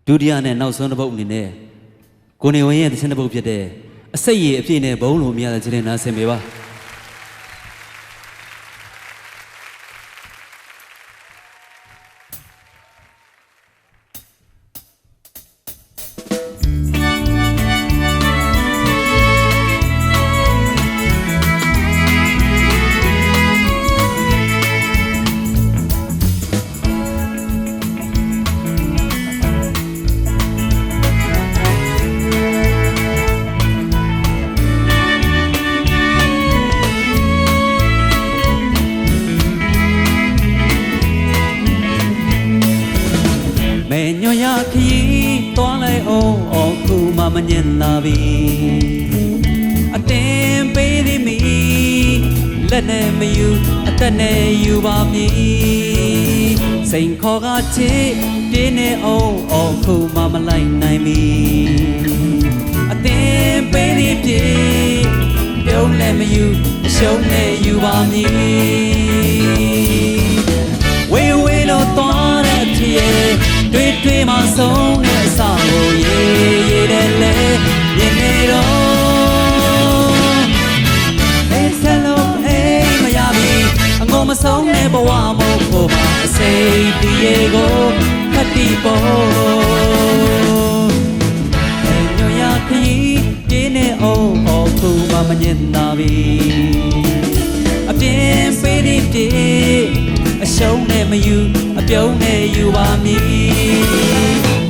ဒုတိယနဲ့နောက်ဆုံးတစ်ပုတ်အနေနဲ့ကိုနေဝင်းရဲ့သချင်းတစ်ပုတ်ဖြစ်တဲ့အစိတ်ရည်အပြည့်နဲ့ဘုံလိုမြရတဲ့ခြင်းနဲ့နားဆင်ပေးပါညရခရီးသွားလိုက်အောင်ခုမှမညင်လာပြီအတင်းပေးသည်မီလက်နဲ့မယူအသက်နဲ့ယူပါမည်စိန်ခေါ်ကချစ်တင်းနေအောင်ခုမှမလိုက်နိုင်မီအတင်းပေးသည်ပြေပြုံးလည်းမယူအရှုံးနဲ့ယူပါမည်ဝေးဝေးလို့သွားတဲ့ဖြစ်တွေ့မှဆုံးတဲ့အစာကိုရေးတယ်လေမြင်နေတော့အေးဆလုံးအေးမရပြီအငုံမဆုံးတဲ့ဘဝမို့ဖို့ပါအစိတ်တည်းရေကိုခတ်တီပေါ်ညရခရီးပြင်းနေအောင်ခုမှမညင်သာပြီအပြင်းပေးသည်တည်းအရှုံးနဲ့မယူအပြုံးနဲ့ယူပါမည်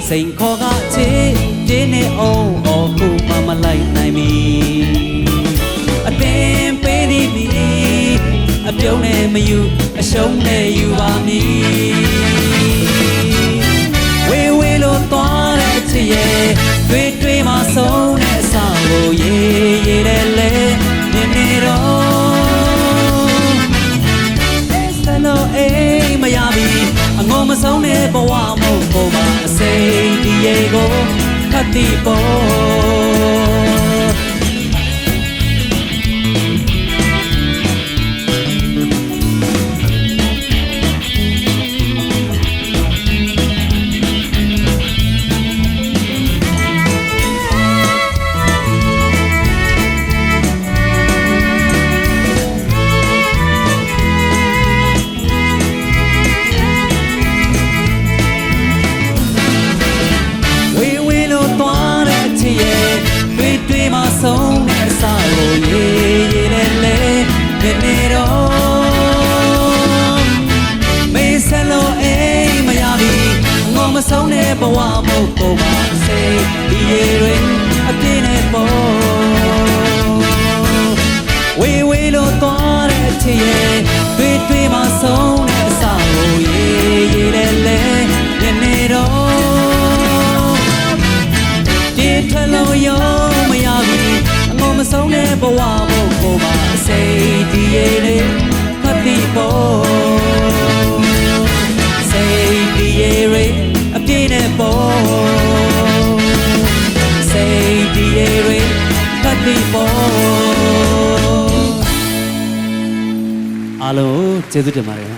စိန်ခေါ်ကချစ်တင်းနေအောင်ခုမှမလိုက်နိုင်မီအတင်းပေးသည်မီအပြုံးနဲ့မယူအရှုံးနဲ့ယူပါမည်ဝေးဝေးလို့သွားတဲ့ချစ်ရဲ့တွေ့မှဆုံးတဲ့အစာကိုရေးတယ်လေမြင်နေတော့ဆလို့အေးမရပြီအငုံမဆုံးတဲ့ဘဝမို့ပေါ်ပါအစိတ်ဒီရေကိုခတ်တီပေါ်ဆုံးတဲ့အစာကိုရေးတယ်လေမြင်နေတော့မေးစလို့အိမ်မရပြီငုံမဆုံးတဲ့ဘဝမို့ပေါ်ပါစိတ်ဒီရေတွေအပြင်းနဲ့ပေါ်ဝေးဝေးလို့သွားတဲ့ချစ်ရဲ့တွေ့မှဆုံးတဲ့အစာကိုရေးတယ်လေမြင်နေတော့ဒီထလုံးရောမဆုံးတဲ့ဘဝမို့ကိုပါစိတ်တည်ရည်ခတ်တီပေါ်စိတ်တည်ရည်အပြည့်နဲ့ပေါ်စိတ်တည်ရည်ခတ်တီပေါ်အားလုံးကျေးဇူးတင်ပါတယ်